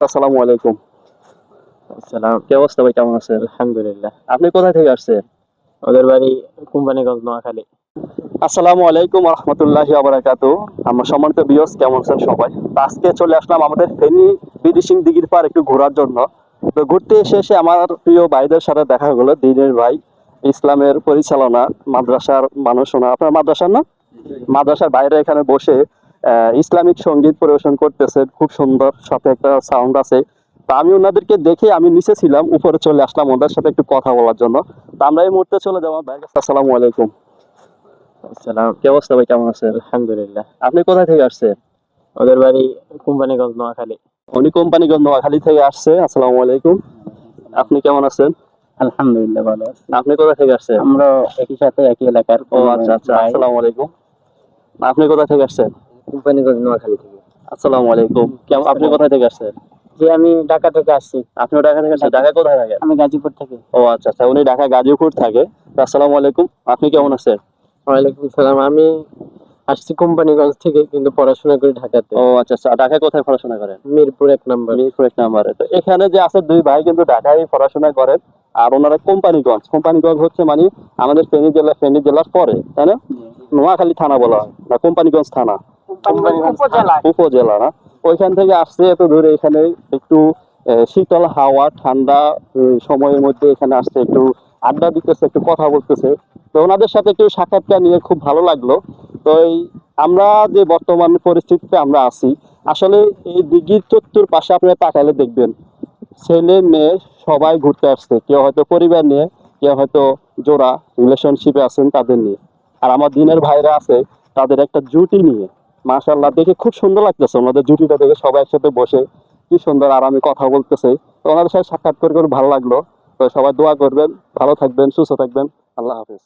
আসসালামু আলাইকুম। আসসালাম। কি অবস্থা ভাই, কেমন আছেন? আলহামদুলিল্লাহ। আপনি কোথা থেকে আসছেন? ওদের বাড়ি কোম্পানিগঞ্জ, নোয়াখালী। আসসালামু আলাইকুম ওয়া রাহমাতুল্লাহি ওয়া বারাকাতুহু। আমার সম্মানিত ভিউয়ার্স, কেমন আছেন সবাই? তো আজকে চলে আসলাম আমাদের ফেনী বিডিসিং দিঘির পাড় একটু ঘোরার জন্য। তো ঘুরতে এসে আমার প্রিয় ভাইদের সাথে দেখা হলো। দিনের ভাই, ইসলামের পরিচালনা, মাদ্রাসার মানুষ ওনা। আপনার মাদ্রাসার না? মাদ্রাসার বাইরে এখানে বসে ইসলামিক সঙ্গীত পরিবেশন করতেছে, খুব সুন্দর, সাথে একটা সাউন্ড আছে। তা আমি ওনাদেরকে দেখে আমি নিচে ছিলাম, উপরে চলে আসলাম ওদের সাথে একটু কথা বলার জন্য। তা আমরা এই মুহূর্তে চলে যাবো ভাইয়ের কাছে। আসসালামু আলাইকুম। আসসালাম। কি অবস্থা ভাই, কেমন আছেন? আলহামদুলিল্লাহ। আপনি কোথা থেকে আসছেন? ওদের বাড়ি কোম্পানিগঞ্জ, নোয়াখালী। উনি কোম্পানিগঞ্জ নোয়াখালী থেকে আসছে। আসসালামু আলাইকুম। আপনি কেমন আছেন? আলহামদুলিল্লাহ, ভালো আছি। আপনি কোথা থেকে আসছেন? আমরা একই সাথে একই এলাকার। ও আচ্ছা আচ্ছা, আসসালামু আলাইকুম। আপনি কোথা থেকে আসছেন? কোম্পানিগঞ্জ, নোয়াখালী থেকে। আসসালামু আলাইকুম। কেমন, আপনি কোথা থেকে আসছেন? জি, আমি ঢাকা থেকে আসছি। আপনিও ঢাকা থেকে আসছেন? ঢাকা কোথায় থাকেন? আমি গাজীপুর থেকে। ও আচ্ছা আচ্ছা, উনি ঢাকা গাজীপুর থাকে। তো আসসালামু আলাইকুম। আপনি কেমন আছেন? ওয়ালাইকুম সালাম। আমি আসছি কোম্পানিগঞ্জ থেকে, কিন্তু পড়াশোনা করি ঢাকাতে। ও আচ্ছা আচ্ছা, ঢাকায় কোথায় পড়াশোনা করেন? মিরপুর 1 নম্বর। মিরপুর 1 নম্বরে। তো এখানে যে আছে দুই ভাই কিন্তু ঢাকায় পড়াশোনা করেন, আর ওনারা কোম্পানিগঞ্জ। কোম্পানিগঞ্জ হচ্ছে মানে আমাদের ফেনী জেলার পরে, তাই না? নোয়াখালী থানা বলা হয় না, কোম্পানিগঞ্জ থানা, কোম্পানিগঞ্জ উপজেলা। উপজেলা না? ওইখান থেকে আসছে এত দূরে, এখানে একটু শীতল হাওয়া, ঠান্ডা সময়ের মধ্যে এখানে আসছে, একটু আড্ডা দিতেছে, একটু কথা বলতেছে। তো ওনাদের সাথে একটু সাক্ষাৎকার নিয়ে খুব ভালো লাগলো। তো এই আমরা যে বর্তমান পরিস্থিতিতে আমরা আছি, আসলে এই দিঘির চত্বর পাশে আপনারা তাকালে দেখবেন ছেলে মেয়ে সবাই ঘুরতে আসছে, কেউ হয়তো পরিবার নিয়ে, কেউ হয়তো জোড়া রিলেশনশিপে আছেন তাদের নিয়ে, আর আমার দিনের ভাইরা আছে তাদের একটা জুটি নিয়ে। মাশাআল্লাহ, দেখে খুব সুন্দর লাগতেছে ওনাদের জুটিটা দেখে, সবাই একসাথে বসে কি সুন্দর আরামে কথা বলতেছে। তো ওনাদের সাথে সাক্ষাৎ করে করে ভালো লাগলো। তো সবাই দোয়া করবেন, ভালো থাকবেন, সুস্থ থাকবেন। আল্লাহ হাফেজ।